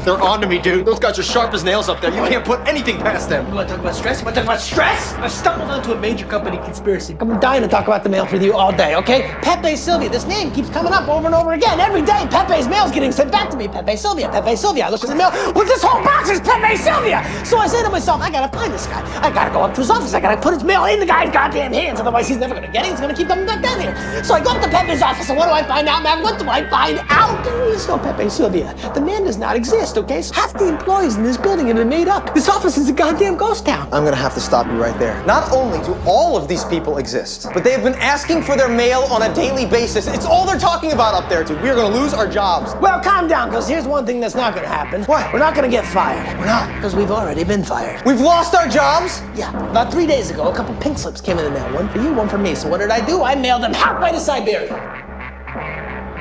They're on to me, dude. Those guys are sharp as nails up there. You can't put anything past them. You want to talk about stress? You want to talk about stress? I've stumbled onto a major company conspiracy. I'm dying to talk about the mail with you all day, okay? Pepe Sylvia. This name keeps coming up over and over again. Every day, Pepe's mail's getting sent back to me. Pepe Sylvia, Pepe Sylvia. I look at the mail. Well, this whole box is Pepe Sylvia. So I say to myself, I gotta find this guy. I gotta go up to his office. I gotta put his mail in the guy's goddamn hands. Otherwise, he's never gonna get it. He's gonna keep coming back down here. So I go up to Pepe's office, and what do I find out, man? What do I find out? There is no Pepe Sylvia. The man does not exist, okay? So half the employees in this building have been made up. This office is a goddamn ghost town. I'm gonna have to stop you right there. Not only do all of these people exist, but they have been asking for their mail on a daily basis. It's all they're talking about up there, dude. We are gonna lose our jobs. Well, calm down, because here's one thing that's not gonna happen. What? We're not gonna get fired. We're not. Because we've already been fired. We've lost our jobs? Yeah, about 3 days ago, a couple pink slips came in the mail. One for you, one for me. So what did I do? I mailed them halfway to Siberia.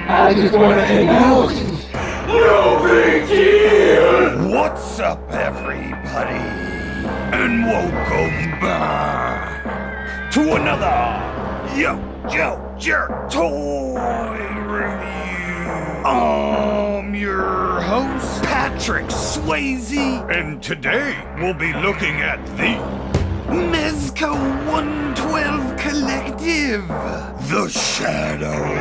I just want to hang out. No big deal. What's up, everybody? And welcome back to another YoJoeJerk toy review. I'm your host, Patrick Swayze, and today we'll be looking at the Mezco 112 Collective, The Shadow.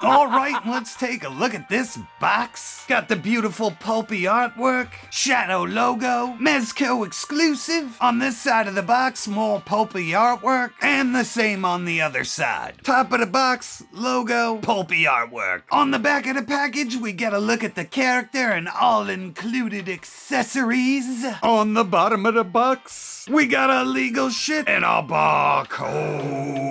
All right, let's take a look at this box. Got the beautiful pulpy artwork, Shadow logo, Mezco exclusive. On this side of the box, more pulpy artwork, and the same on the other side. Top of the box, logo, pulpy artwork. On the back of the package, we get a look at the character and all-included accessories. On the bottom of the box, we got our legal shit and our barcode.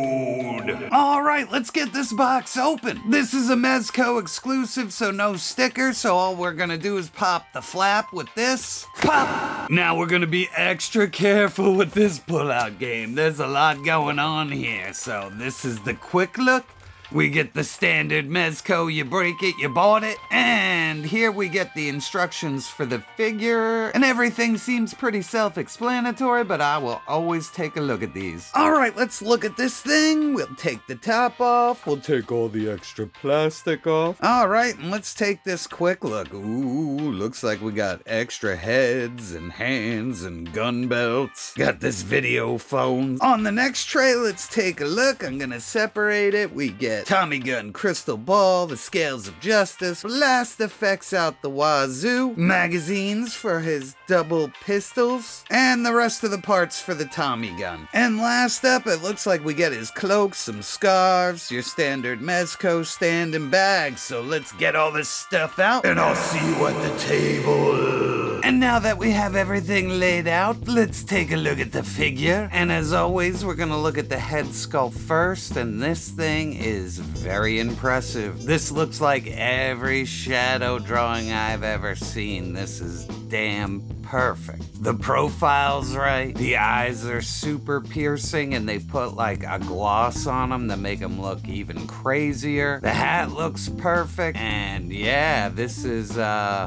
All right, let's get this box open. This is a Mezco exclusive, so no sticker, so all we're gonna do is pop the flap with this. Pop! Now we're gonna be extra careful with this pull-out game. There's a lot going on here, so this is the quick look. We get the standard Mezco, you break it, you bought it, and here we get the instructions for the figure, and everything seems pretty self-explanatory, but I will always take a look at these. All right, let's look at this thing. We'll take the top off. We'll take all the extra plastic off. All right, and let's take this quick look. Ooh, looks like we got extra heads and hands and gun belts. Got this video phone. On the next tray, let's take a look. I'm gonna separate it. We get Tommy gun crystal ball, the scales of justice, blast effects out the wazoo, magazines for his double pistols, and the rest of the parts for the Tommy gun. And last up, it looks like we get his cloak, some scarves, your standard Mezco stand and bag. So let's get all this stuff out, and I'll see you at the table. And now that we have everything laid out, let's take a look at the figure. And as always, we're gonna look at the head sculpt first, and this thing is very impressive. This looks like every shadow drawing I've ever seen. This is damn perfect. The profile's right, the eyes are super piercing, and they put like a gloss on them to make them look even crazier. The hat looks perfect, and yeah, this is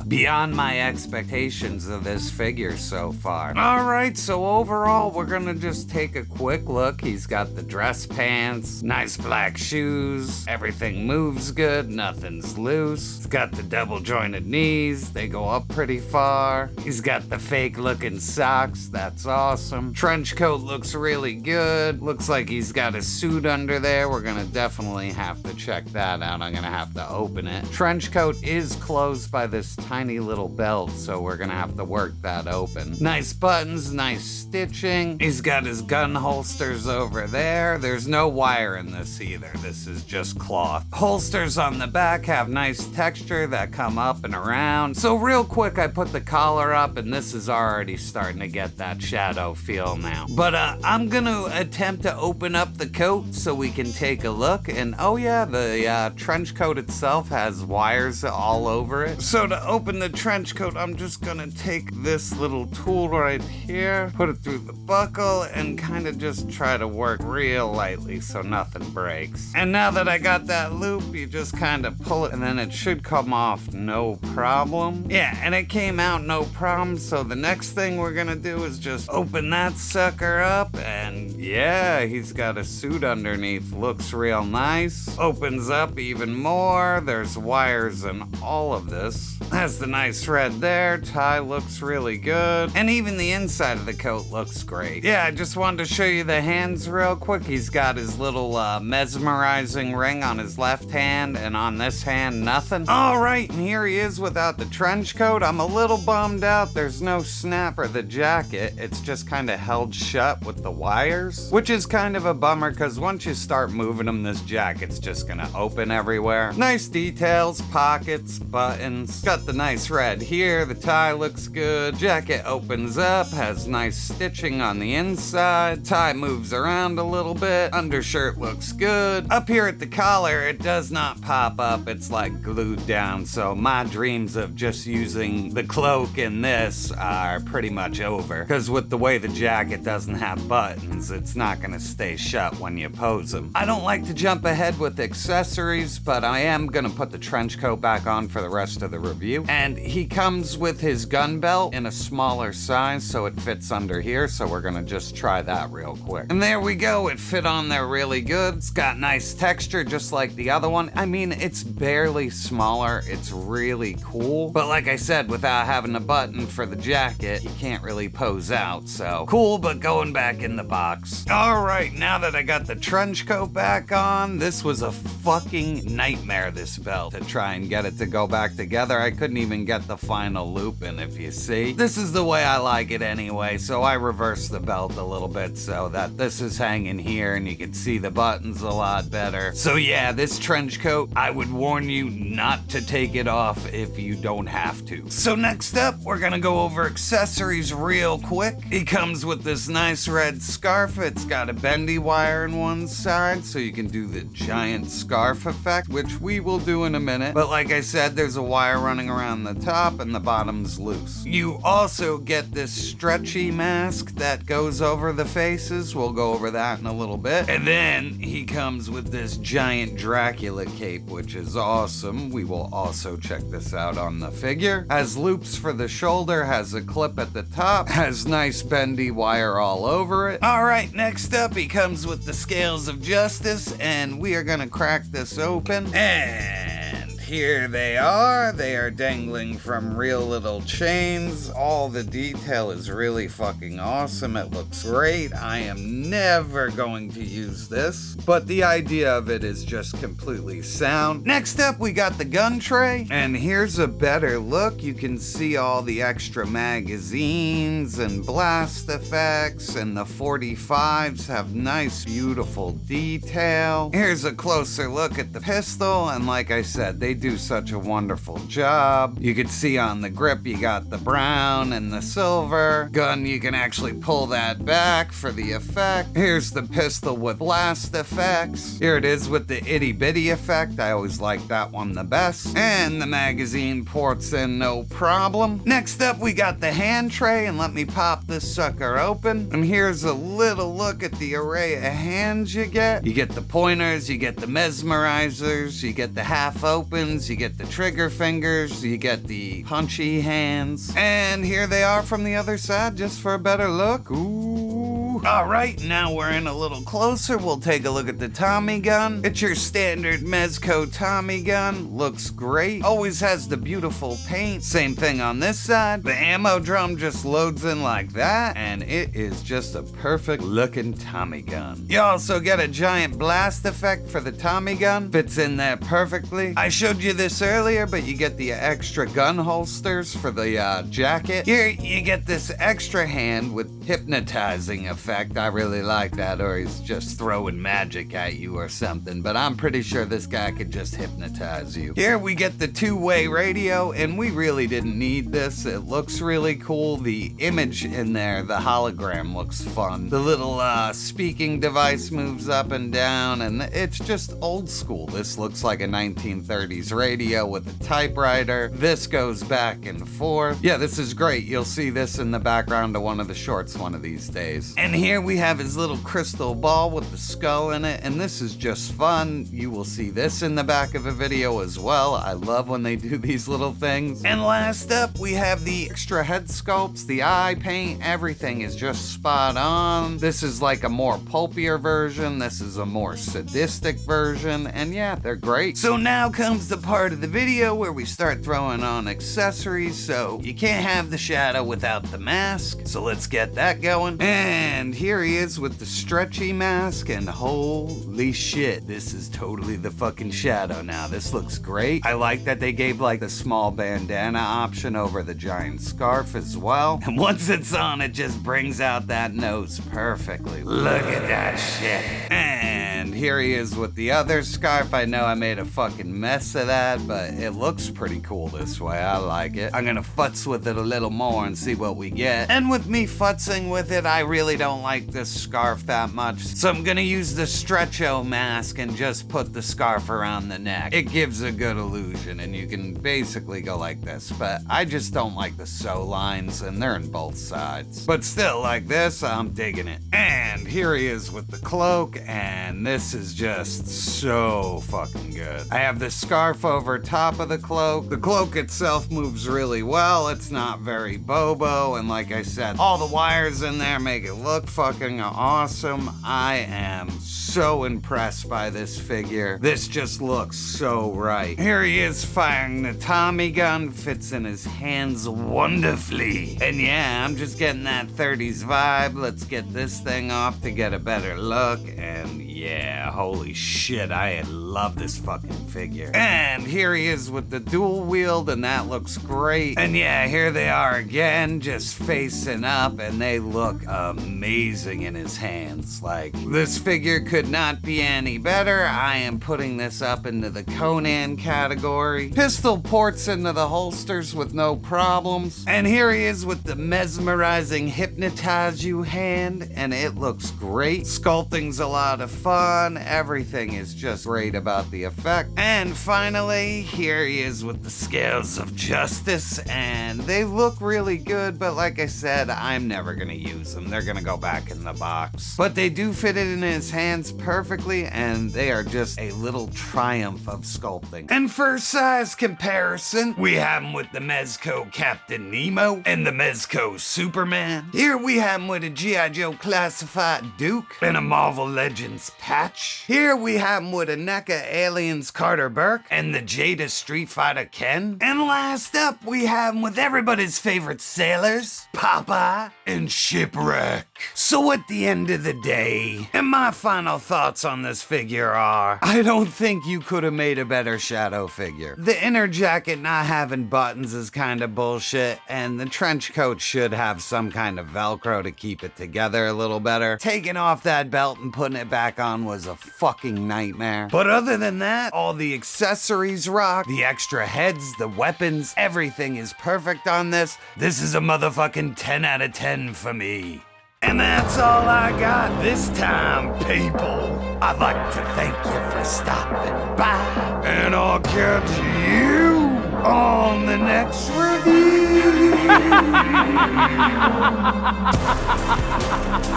beyond my expectations of this figure so far. All right, so overall, we're gonna just take a quick look. He's got the dress pants, nice black shoes, everything moves good, nothing's loose. He's got the double jointed knees, they go up pretty far. He's got the fake looking socks, that's awesome. Trench coat looks really good. Looks like he's got a suit under there. We're gonna definitely have to check that out. I'm gonna have to open it. Trench coat is closed by this tiny little belt, so we're gonna have to work that open. Nice buttons, nice stitching. He's got his gun holsters over there. There's no wire in this either. This is just cloth. Holsters on the back have nice texture that come up and around. So real quick, I put the collar up, and this is already starting to get that shadow feel now. But I'm gonna attempt to open up the coat so we can take a look. And oh yeah, the trench coat itself has wires all over it. So to open the trench coat, I'm just gonna take this little tool right here, put it through the buckle, and kind of just try to work real lightly so nothing breaks. And now that I got that loop, you just kind of pull it, and then it should come off no problem. Yeah, and it came out no problem. So the next thing we're gonna do is just open that sucker up, and yeah, he's got a suit underneath. Looks real nice. Opens up even more. There's wires and all of this. Has the nice red there. Tie looks really good. And even the inside of the coat looks great. Yeah, I just wanted to show you the hands real quick. He's got his little mesmerizing ring on his left hand, and on this hand, nothing. All right, and here he is without the trench coat. I'm a little bummed out. There's no snap or the jacket. It's just kind of held shut with the wires, which is kind of a bummer because once you start moving them, this jacket's just gonna open everywhere. Nice details, pockets, buttons. Got the nice red here. The tie looks good. Jacket opens up, has nice stitching on the inside. Tie moves around a little bit. Undershirt looks good. Up here at the collar, it does not pop up. It's like glued down. So my dreams of just using the cloak in this are pretty much over. Because with the way the jacket doesn't have buttons, it's not gonna stay shut when you pose them. I don't like to jump ahead with accessories, but I am gonna put the trench coat back on for the rest of the review. And he comes with his gun belt in a smaller size, so it fits under here. So we're gonna just try that real quick. And there we go. It fit on there really good. It's got nice texture, just like the other one. I mean, it's barely smaller. It's really cool. But like I said, without having a button for the jacket, you can't really pose out. So cool, but going back in the box. All right, now that I got the trench coat back on, this was a fucking nightmare, this belt, to try and get it to go back together. I couldn't even get the final loop in, if you see. This is the way I like it anyway, so I reversed the belt a little bit so that this is hanging here and you can see the buttons a lot better. So yeah, this trench coat, I would warn you not to take it off if you don't have to. So next up, we're gonna go over accessories real quick. He comes with this nice red scarf. It's got a bendy wire on one side, so you can do the giant scarf effect, which we will do in a minute. But like I said, there's a wire running around the top and the bottom's loose. You also get this stretchy mask that goes over the faces. We'll go over that in a little bit. And then he comes with this giant Dracula cape, which is awesome. We will also check this out on the figure. Has loops for the shoulder, has a clip at the top, has nice bendy wire all over it. All right, next up, he comes with the scales of justice, and we are gonna crack this open. And here they are. They are dangling from real little chains. All the detail is really fucking awesome. It looks great. I am never going to use this, but the idea of it is just completely sound. Next up, we got the gun tray, and here's a better look. You can see all the extra magazines and blast effects, and the 45s have nice, beautiful detail. Here's a closer look at the pistol, and like I said, they do such a wonderful job. You can see on the grip, you got the brown and the silver. Gun, you can actually pull that back for the effect. Here's the pistol with blast effects. Here it is with the itty bitty effect. I always like that one the best. And the magazine ports in no problem. Next up, we got the hand tray, and let me pop this sucker open. And here's a little look at the array of hands you get. You get the pointers, you get the mesmerizers, you get the half opens, you get the trigger fingers, you get the punchy hands. And here they are from the other side, just for a better look. Ooh. All right, now we're in a little closer. We'll take a look at the Tommy gun. It's your standard Mezco Tommy gun. Looks great. Always has the beautiful paint. Same thing on this side. The ammo drum just loads in like that, and it is just a perfect looking Tommy gun. You also get a giant blast effect for the Tommy gun. Fits in there perfectly. I showed you this earlier, but you get the extra gun holsters for the jacket. Here, you get this extra hand with hypnotizing effect. I really like that, or he's just throwing magic at you or something, but I'm pretty sure this guy could just hypnotize you. Here we get the two-way radio, and we really didn't need this. It looks really cool. The image in there, the hologram, looks fun. The little speaking device moves up and down, and it's just old school. This looks like a 1930s radio with a typewriter. This goes back and forth. Yeah, this is great. You'll see this in the background of one of the shorts one of these days. And here we have his little crystal ball with the skull in it, and this is just fun. You will see this in the back of a video as well. I love when they do these little things. And last up, we have the extra head sculpts, the eye paint, everything is just spot on. This is like a more pulpier version, this is a more sadistic version, and yeah, they're great. So now comes the part of the video where we start throwing on accessories, so you can't have the shadow without the mask, so let's get that going. And here he is with the stretchy mask, and holy shit, this is totally the fucking shadow now. This looks great. I like that they gave like the small bandana option over the giant scarf as well. And once it's on, it just brings out that nose perfectly. Look at that shit. And here he is with the other scarf. I know I made a fucking mess of that, but it looks pretty cool this way. I like it. I'm gonna futz with it a little more and see what we get. And with me futzing with it, I really don't like this scarf that much, so I'm gonna use the stretcho mask and just put the scarf around the neck. It gives a good illusion, and you can basically go like this, but I just don't like the sew lines, and they're in both sides. But still, like this, I'm digging it. And here he is with the cloak, and this is just so fucking good. I have the scarf over top of the cloak. The cloak itself moves really well. It's not very bobo, and like I said, all the wires in there make it look fucking awesome. I am so impressed by this figure. This just looks so right. Here he is firing the Tommy gun, fits in his hands wonderfully. And yeah, I'm just getting that 30s vibe. Let's get this thing off to get a better look, and yeah, holy shit, I love this fucking figure. And here he is with the dual wield, and that looks great. And yeah, here they are again, just facing up, and they look amazing in his hands. Like, this figure could not be any better. I am putting this up into the Conan category. Pistol ports into the holsters with no problems. And here he is with the mesmerizing hypnotize you hand, and it looks great. Sculpting's a lot of fun. Everything is just great about the effect. And finally, here he is with the scales of justice, and they look really good, but like I said, I'm never gonna use them. They're gonna go back in the box. But they do fit it in his hands perfectly, and they are just a little triumph of sculpting. And for size comparison, we have him with the Mezco Captain Nemo and the Mezco Superman. Here we have him with a G.I. Joe Classified Duke and a Marvel Legends patch. Here we have him with a NECA Aliens Carter Burke and the Jada Street Fighter Ken. And last up, we have him with everybody's favorite sailors, Popeye and Shipwreck. So at the end of the day, and my final thoughts on this figure are, I don't think you could have made a better Shadow figure. The inner jacket not having buttons is kind of bullshit, and the trench coat should have some kind of Velcro to keep it together a little better. Taking off that belt and putting it back on was a fucking nightmare. But other than that, all the accessories rock, the extra heads, the weapons, everything is perfect on this. This is a motherfucking 10 out of 10 for me. And that's all I got this time, people. I'd like to thank you for stopping by, and I'll catch you on the next review.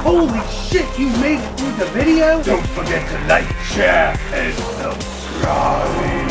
Holy shit, you made it through the video? Don't forget to like, share, and subscribe.